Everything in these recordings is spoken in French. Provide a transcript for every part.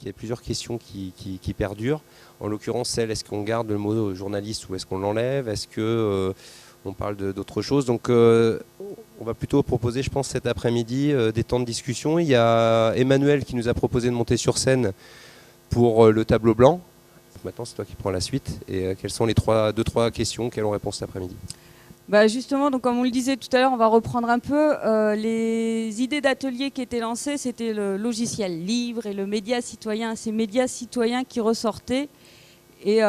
qu'il y a plusieurs questions qui perdurent. En l'occurrence, celle, est-ce qu'on garde le mot journaliste ou est-ce qu'on l'enlève? Est-ce que on parle d'autre chose? Donc on va plutôt proposer, je pense, cet après-midi des temps de discussion. Il y a Emmanuel qui nous a proposé de monter sur scène pour le tableau blanc. Maintenant, c'est toi qui prends la suite. Et quelles sont les deux, trois questions qu'elles ont réponse cet après-midi? Justement, donc comme on le disait tout à l'heure, on va reprendre un peu les idées d'atelier qui étaient lancées. C'était le logiciel libre et le média citoyen. Ces médias citoyens qui ressortaient. Et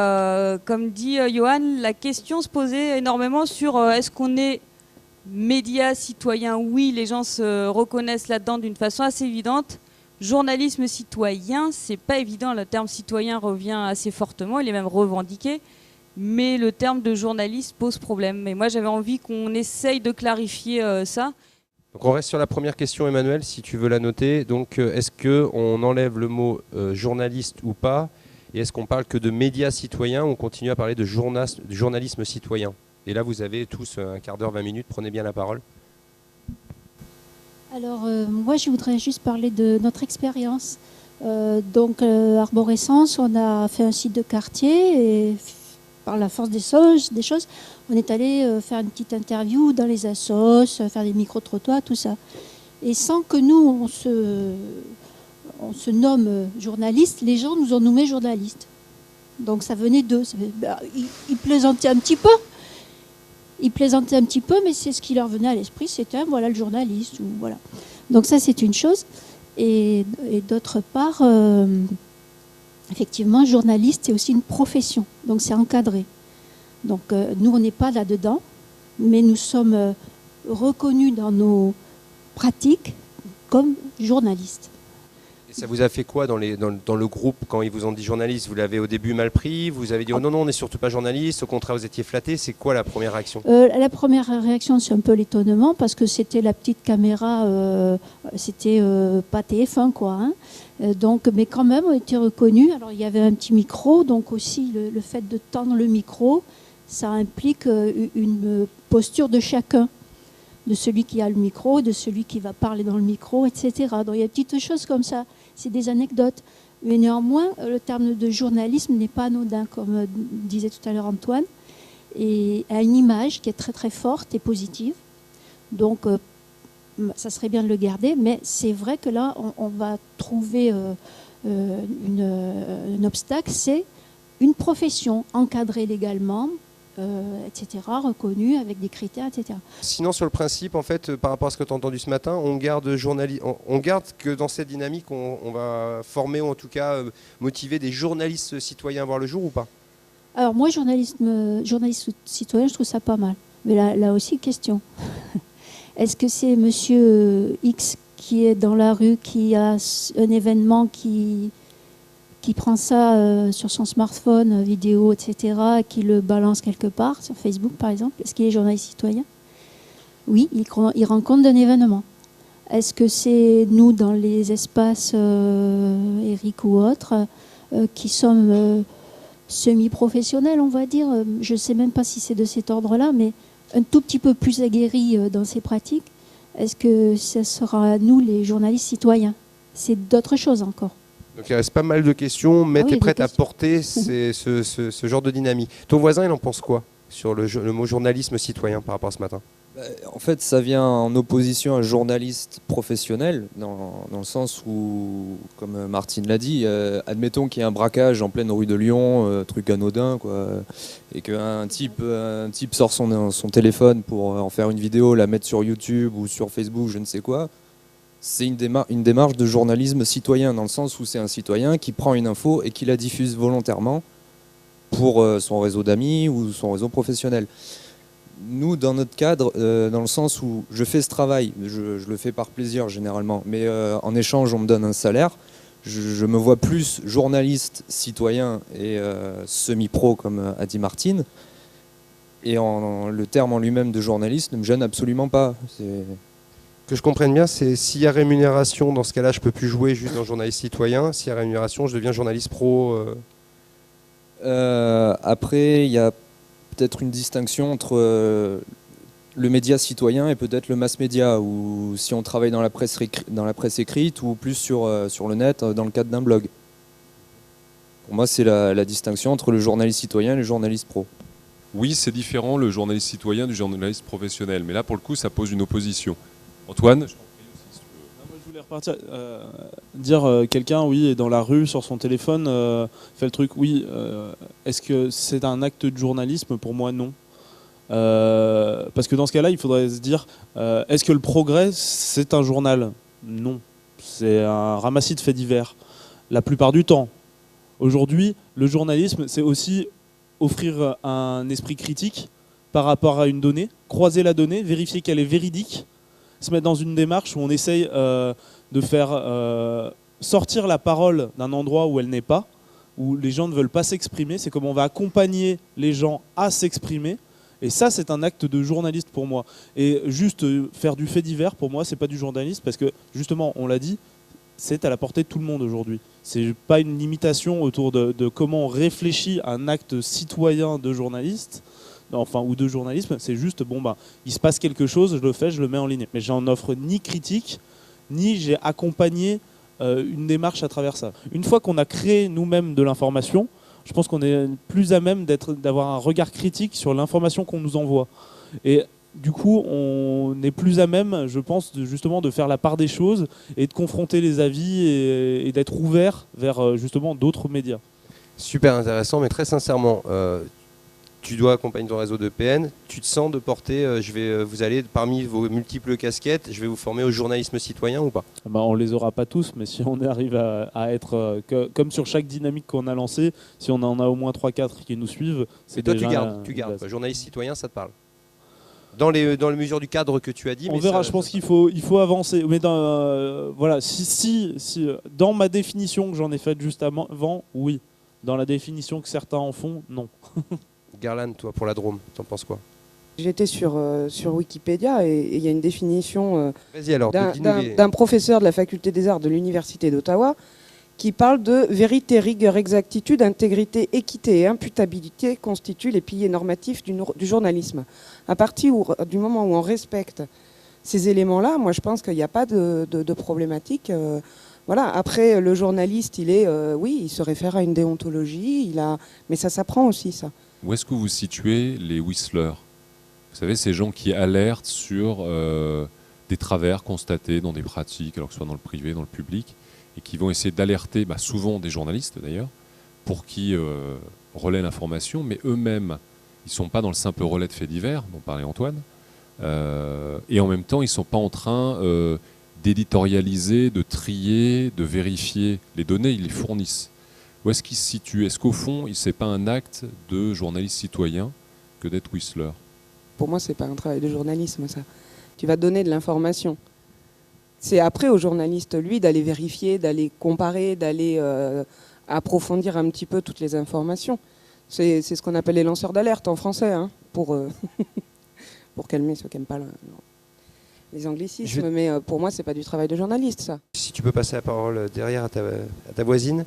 comme dit Johan, la question se posait énormément sur est-ce qu'on est média citoyen? Oui, les gens se reconnaissent là-dedans d'une façon assez évidente. Journalisme citoyen, c'est pas évident. Le terme citoyen revient assez fortement, il est même revendiqué. Mais le terme de journaliste pose problème. Et moi, j'avais envie qu'on essaye de clarifier ça. Donc on reste sur la première question, Emmanuel, si tu veux la noter. Donc est-ce qu'on enlève le mot journaliste ou pas? Et est-ce qu'on parle que de médias citoyens ou on continue à parler de journalisme citoyen? Et là, vous avez tous un quart d'heure, 20 minutes. Prenez bien la parole. Alors, moi, je voudrais juste parler de notre expérience. Arborescence, on a fait un site de quartier et par la force des choses, on est allé faire une petite interview dans les assos, faire des micro-trottoirs, tout ça. Et sans que nous, on se nomme journaliste, les gens nous ont nommés journalistes. Donc ça venait d'eux. Ils plaisantaient un petit peu. Mais c'est ce qui leur venait à l'esprit, c'était voilà le journaliste. Voilà. Donc ça, c'est une chose. Et d'autre part, effectivement, journaliste, c'est aussi une profession. Donc c'est encadré. Donc nous, on n'est pas là-dedans, mais nous sommes reconnus dans nos pratiques comme journalistes. Et ça vous a fait quoi dans le groupe quand ils vous ont dit journaliste? Vous l'avez au début mal pris? Vous avez dit oh non, on n'est surtout pas journaliste, au contraire vous étiez flatté? C'est quoi la première réaction? La première réaction, c'est un peu l'étonnement parce que c'était la petite caméra, c'était pas TF1 quoi. Hein. Mais quand même on était reconnus. Alors il y avait un petit micro, donc aussi le fait de tendre le micro, ça implique une posture de chacun. De celui qui a le micro, de celui qui va parler dans le micro, etc. Donc il y a des petites choses comme ça, c'est des anecdotes. Mais néanmoins, le terme de journalisme n'est pas anodin, comme disait tout à l'heure Antoine, et a une image qui est très très forte et positive. Donc ça serait bien de le garder, mais c'est vrai que là, on va trouver un obstacle, c'est une profession encadrée légalement, etc., reconnu avec des critères, etc. Sinon, sur le principe, en fait, par rapport à ce que tu as entendu ce matin, on garde que dans cette dynamique, on va former ou en tout cas motiver des journalistes citoyens à voir le jour ou pas? Alors moi, journaliste citoyen, je trouve ça pas mal. Mais là aussi, question. Est-ce que c'est monsieur X qui est dans la rue, qui a un événement qui prend ça sur son smartphone, vidéo, etc., et qui le balance quelque part, sur Facebook par exemple? Est-ce qu'il est journaliste citoyen? Oui, il rend compte d'un événement. Est-ce que c'est nous, dans les espaces, Eric ou autres, qui sommes semi-professionnels, on va dire? Je ne sais même pas si c'est de cet ordre-là, mais un tout petit peu plus aguerris dans ces pratiques. Est-ce que ce sera nous, les journalistes citoyens? C'est d'autres choses encore. Donc il reste pas mal de questions, mais tu es prête à porter ce genre de dynamique. Ton voisin, il en pense quoi sur le mot journalisme citoyen par rapport à ce matin? En fait, ça vient en opposition à un journaliste professionnel, dans le sens où, comme Martine l'a dit, admettons qu'il y ait un braquage en pleine rue de Lyon, truc anodin, quoi, et qu'un type sort son téléphone pour en faire une vidéo, la mettre sur YouTube ou sur Facebook, je ne sais quoi. C'est une démarche de journalisme citoyen, dans le sens où c'est un citoyen qui prend une info et qui la diffuse volontairement pour son réseau d'amis ou son réseau professionnel. Nous, dans notre cadre, dans le sens où je fais ce travail, je le fais par plaisir généralement, mais en échange on me donne un salaire, je me vois plus journaliste, citoyen et semi-pro comme a dit Martine, et le terme en lui-même de journaliste ne me gêne absolument pas. Que je comprenne bien, c'est s'il y a rémunération, dans ce cas-là, je ne peux plus jouer juste dans journaliste citoyen. S'il y a rémunération, je deviens journaliste pro. Après, il y a peut-être une distinction entre le média citoyen et peut-être le mass média, ou si on travaille dans la presse écrite ou plus sur le net dans le cadre d'un blog. Pour moi, c'est la distinction entre le journaliste citoyen et le journaliste pro. Oui, c'est différent le journaliste citoyen du journaliste professionnel, mais là pour le coup ça pose une opposition. Antoine, je t'en prie aussi, si tu veux. Moi, je voulais repartir, dire quelqu'un, oui, est dans la rue sur son téléphone, fait le truc, oui. Est-ce que c'est un acte de journalisme? Pour moi, non. Parce que dans ce cas-là, il faudrait se dire, est-ce que le Progrès, c'est un journal? Non. C'est un ramassis de faits divers. La plupart du temps. Aujourd'hui, le journalisme, c'est aussi offrir un esprit critique par rapport à une donnée, croiser la donnée, vérifier qu'elle est véridique, se mettre dans une démarche où on essaye de faire sortir la parole d'un endroit où elle n'est pas, où les gens ne veulent pas s'exprimer. C'est comment on va accompagner les gens à s'exprimer. Et ça, c'est un acte de journaliste pour moi. Et juste faire du fait divers, pour moi, c'est pas du journalisme, parce que justement, on l'a dit, c'est à la portée de tout le monde aujourd'hui. C'est pas une limitation autour de comment on réfléchit un acte citoyen de journaliste, enfin, ou de journalisme. C'est juste, bon, bah, il se passe quelque chose, je le fais, je le mets en ligne. Mais j'en offre ni critique, ni j'ai accompagné une démarche à travers ça. Une fois qu'on a créé nous-mêmes de l'information, je pense qu'on est plus à même d'avoir un regard critique sur l'information qu'on nous envoie. Et du coup, on est plus à même, je pense, justement de faire la part des choses et de confronter les avis et d'être ouvert vers justement d'autres médias. Super intéressant, mais très sincèrement, tu dois accompagner ton réseau de PN, tu te sens de porter, vous allez parmi vos multiples casquettes, je vais vous former au journalisme citoyen ou pas? On ne les aura pas tous, mais si on arrive à être, comme sur chaque dynamique qu'on a lancée, si on en a au moins 3-4 qui nous suivent, c'est toi, déjà... tu gardes. Journaliste citoyen, ça te parle? Dans les mesures du cadre que tu as dit. On verra, je pense qu'il faut avancer. Mais voilà, si dans ma définition que j'en ai faite juste avant, oui. Dans la définition que certains en font, non. Garland, toi, pour la Drôme, t'en penses quoi? J'étais sur Wikipédia et il y a une définition Vas-y alors, d'un professeur de la faculté des arts de l'université d'Ottawa qui parle de vérité, rigueur, exactitude, intégrité, équité et imputabilité constituent les piliers normatifs du journalisme. À partir du moment où on respecte ces éléments-là, moi je pense qu'il n'y a pas de problématique. Voilà. Après, le journaliste, il se réfère à une déontologie, mais ça s'apprend aussi, ça. Où est-ce que vous situez les whistlers? Vous savez, ces gens qui alertent sur des travers constatés dans des pratiques, alors que ce soit dans le privé, dans le public, et qui vont essayer d'alerter, souvent des journalistes d'ailleurs, pour qui relaient l'information, mais eux-mêmes, ils ne sont pas dans le simple relais de faits divers, dont parlait Antoine, et en même temps, ils ne sont pas en train d'éditorialiser, de trier, de vérifier les données, ils les fournissent. Où est-ce qu'ils se situent? Est-ce qu'au fond, ce n'est pas un acte de journaliste citoyen que d'être whistler? Pour moi, ce n'est pas un travail de journalisme, ça. Tu vas donner de l'information. C'est après au journaliste, lui, d'aller vérifier, d'aller comparer, d'aller approfondir un petit peu toutes les informations. C'est ce qu'on appelle les lanceurs d'alerte en français, hein, pour calmer ceux qui n'aiment pas les anglicismes. Mais pour moi, ce n'est pas du travail de journaliste, ça. Si tu peux passer la parole derrière à ta voisine.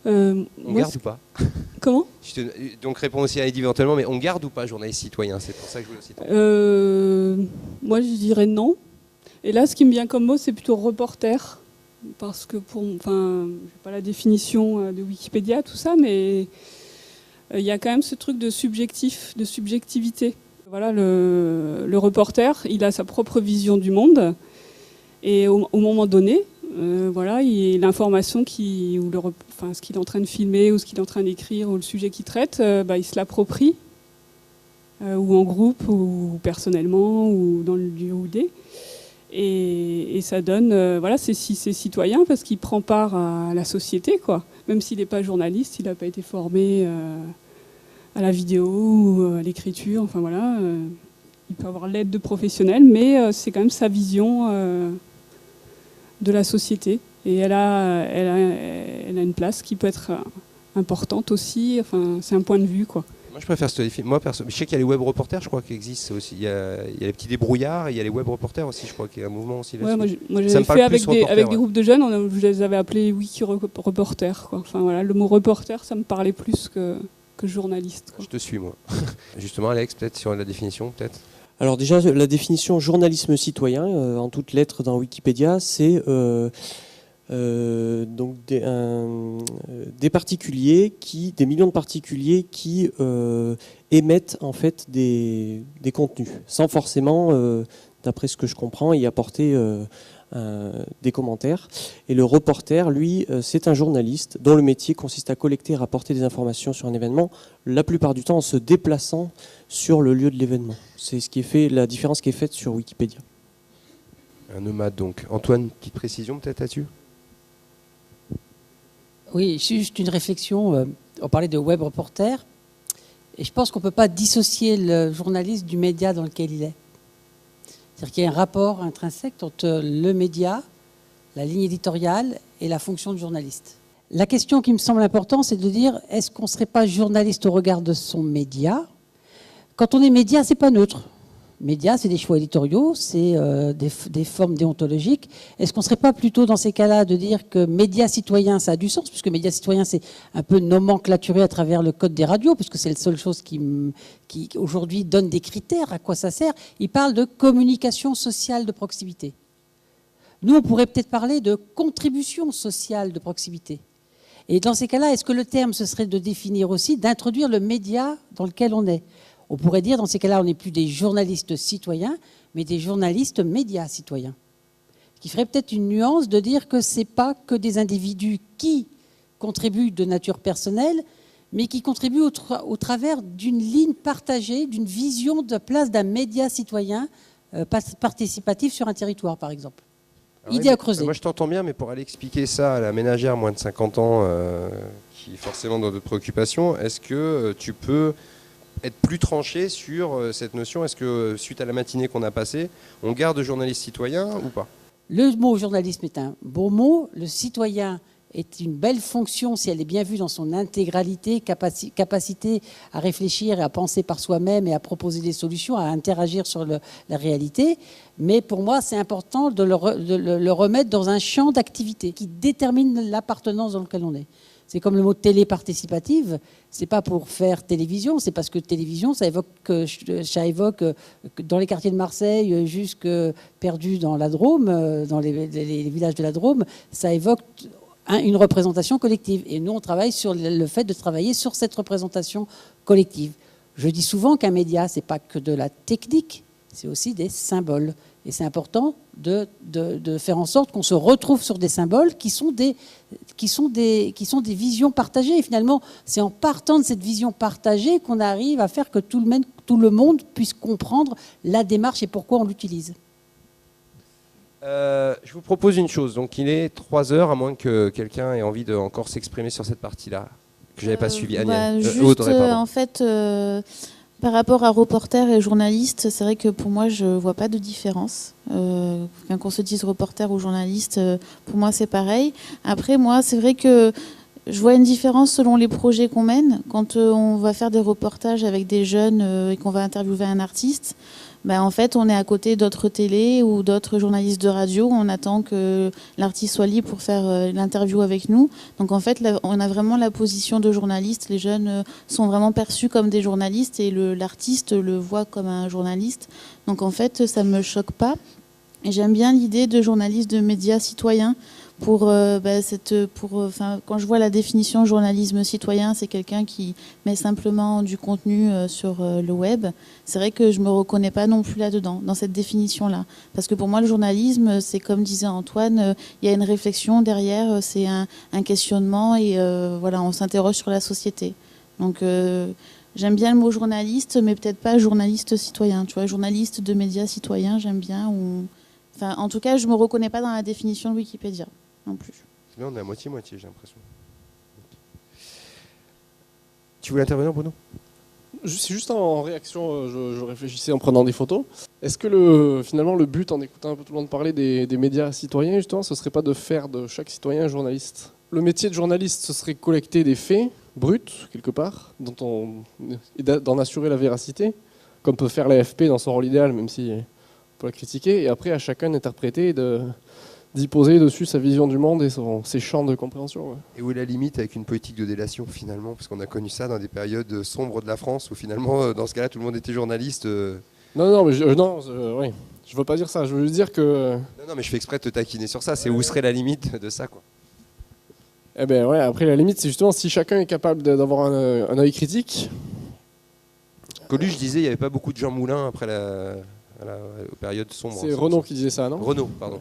On garde ou pas? Comment? Donc réponds aussi à Eddy éventuellement, mais on garde ou pas journaliste citoyen? C'est pour ça que je voulais aussi. Moi, je dirais non. Et là, ce qui me vient comme mot, c'est plutôt reporter. Parce que je n'ai pas la définition de Wikipédia, tout ça, mais il y a quand même ce truc de subjectivité. Voilà, le reporter, il a sa propre vision du monde. Et au moment donné, l'information ce qu'il est en train de filmer ou ce qu'il est en train d'écrire ou le sujet qu'il traite, il se l'approprie, ou en groupe ou personnellement ou dans le lieu où il est. Et ça donne, c'est citoyen parce qu'il prend part à la société, quoi. Même s'il n'est pas journaliste, il n'a pas été formé à la vidéo ou à l'écriture. Enfin voilà, il peut avoir l'aide de professionnels, mais c'est quand même sa vision de la société. Et elle a une place qui peut être importante aussi. Enfin, c'est un point de vue, quoi. Moi, je préfère ce défi. Moi, je sais qu'il y a les web reporters, je crois, qui existent aussi. Il y a les petits débrouillards et il y a les web reporters aussi, je crois qu'il y a un mouvement aussi là-dessus. Moi j'avais fait avec des groupes de jeunes, je les avais appelés wiki reporters, quoi. Enfin, voilà, le mot reporter, ça me parlait plus que journaliste, quoi. Je te suis, moi. Justement, Alex, peut-être sur la définition, peut-être. Alors déjà, la définition journalisme citoyen, en toutes lettres dans Wikipédia, c'est donc des particuliers des millions de particuliers qui émettent en fait des contenus, sans forcément, d'après ce que je comprends, y apporter des commentaires. Et le reporter, lui, c'est un journaliste dont le métier consiste à collecter et rapporter des informations sur un événement, la plupart du temps en se déplaçant sur le lieu de l'événement. C'est la différence qui est faite sur Wikipédia. Un nomade donc. Antoine, petite précision peut-être là-dessus ? Oui, juste une réflexion. On parlait de web reporter. Et je pense qu'on ne peut pas dissocier le journaliste du média dans lequel il est. C'est-à-dire qu'il y a un rapport intrinsèque entre le média, la ligne éditoriale et la fonction de journaliste. La question qui me semble importante, c'est de dire, est-ce qu'on ne serait pas journaliste au regard de son média ? Quand on est média, ce n'est pas neutre. Média, c'est des choix éditoriaux, c'est des formes déontologiques. Est-ce qu'on ne serait pas plutôt dans ces cas-là de dire que média citoyen, ça a du sens, puisque média citoyen, c'est un peu nomenclaturé à travers le code des radios, puisque c'est la seule chose qui aujourd'hui donne des critères, à quoi ça sert. Il parle de communication sociale de proximité. Nous, on pourrait peut-être parler de contribution sociale de proximité. Et dans ces cas-là, est-ce que le terme, ce serait de définir aussi, d'introduire le média dans lequel on est ? On pourrait dire, dans ces cas-là, on n'est plus des journalistes citoyens, mais des journalistes médias citoyens. Ce qui ferait peut-être une nuance de dire que ce n'est pas que des individus qui contribuent de nature personnelle, mais qui contribuent au travers d'une ligne partagée, d'une vision de place d'un média citoyen participatif sur un territoire, par exemple. Idée à creuser. Moi, je t'entends bien, mais pour aller expliquer ça à la ménagère moins de 50 ans, qui est forcément dans d'autres préoccupations, est-ce que tu peux être plus tranché sur cette notion? Est-ce que, suite à la matinée qu'on a passée, on garde journaliste citoyen ou pas? Le mot journalisme est un beau mot. Le citoyen est une belle fonction si elle est bien vue dans son intégralité, capacité à réfléchir et à penser par soi-même et à proposer des solutions, à interagir sur la réalité. Mais pour moi, c'est important de le remettre dans un champ d'activité qui détermine l'appartenance dans lequel on est. C'est comme le mot télé participative, c'est pas pour faire télévision, c'est parce que télévision, ça évoque dans les quartiers de Marseille, jusque perdu dans la Drôme, dans les villages de la Drôme, ça évoque une représentation collective. Et nous, on travaille sur le fait de travailler sur cette représentation collective. Je dis souvent qu'un média, c'est pas que de la technique, c'est aussi des symboles. Et c'est important de faire en sorte qu'on se retrouve sur des symboles qui sont des visions partagées. Et finalement, c'est en partant de cette vision partagée qu'on arrive à faire que tout le monde puisse comprendre la démarche et pourquoi on l'utilise. Je vous propose une chose. Donc, il est 3h, à moins que quelqu'un ait envie de encore s'exprimer sur cette partie-là, que je n'avais pas suivi. Agnès, Audrey, en fait... Par rapport à reporter et journaliste, c'est vrai que pour moi, je ne vois pas de différence. Qu'on se dise reporter ou journaliste, pour moi, c'est pareil. Après, moi, c'est vrai que je vois une différence selon les projets qu'on mène. Quand on va faire des reportages avec des jeunes et qu'on va interviewer un artiste, en fait, on est à côté d'autres télés ou d'autres journalistes de radio. On attend que l'artiste soit libre pour faire l'interview avec nous. Donc, en fait, on a vraiment la position de journaliste. Les jeunes sont vraiment perçus comme des journalistes et l'artiste le voit comme un journaliste. Donc, en fait, ça ne me choque pas. Et j'aime bien l'idée de journaliste de médias citoyens. Quand je vois la définition journalisme citoyen, c'est quelqu'un qui met simplement du contenu sur le web. C'est vrai que je ne me reconnais pas non plus là-dedans, dans cette définition-là. Parce que pour moi, le journalisme, c'est comme disait Antoine, il y a une réflexion derrière, c'est un questionnement et on s'interroge sur la société. Donc j'aime bien le mot journaliste, mais peut-être pas journaliste citoyen. Tu vois, journaliste de médias citoyens, j'aime bien. En tout cas, je ne me reconnais pas dans la définition de Wikipédia. Non plus. Là, on est à moitié-moitié, j'ai l'impression. Tu voulais intervenir, Bruno ? C'est juste en réaction, je réfléchissais en prenant des photos. Est-ce que finalement le but, en écoutant un peu tout le monde parler des médias citoyens, justement, ce serait pas de faire de chaque citoyen un journaliste ? Le métier de journaliste, ce serait collecter des faits bruts, quelque part, et d'en assurer la véracité, comme peut faire l'AFP dans son rôle idéal, même si on peut la critiquer, et après à chacun d'interpréter et d'y poser dessus sa vision du monde et ses champs de compréhension. Ouais. Et où est la limite avec une politique de délation finalement? Parce qu'on a connu ça dans des périodes sombres de la France où finalement, dans ce cas-là, tout le monde était journaliste. Non, mais Je veux pas dire ça, je veux dire que... Non, mais je fais exprès de te taquiner sur ça. C'est où serait la limite de ça, quoi. Eh ben ouais, après la limite, c'est justement si chacun est capable d'avoir un œil critique. Coluche disait il n'y avait pas beaucoup de Jean Moulin après la période sombre. C'est Renaud qui disait ça, non? Renaud, pardon.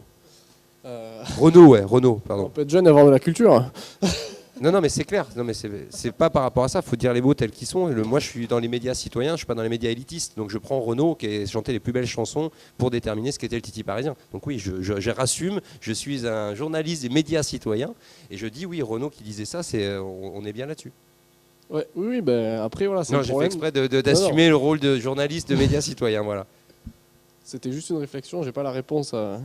Renaud, pardon. On peut être jeune et avoir de la culture. Non, mais c'est clair. Non, mais c'est pas par rapport à ça. Il faut dire les mots tels qu'ils sont. Moi, je suis dans les médias citoyens, je suis pas dans les médias élitistes. Donc, je prends Renaud qui a chanté les plus belles chansons pour déterminer ce qu'était le Titi parisien. Donc, oui, je rassume. Je suis un journaliste des médias citoyens et je dis oui, Renaud qui disait ça, on est bien là-dessus. Ouais, oui, ben après voilà. Non, j'ai fait exprès d'assumer le rôle de journaliste de médias citoyens, voilà. C'était juste une réflexion. J'ai pas la réponse à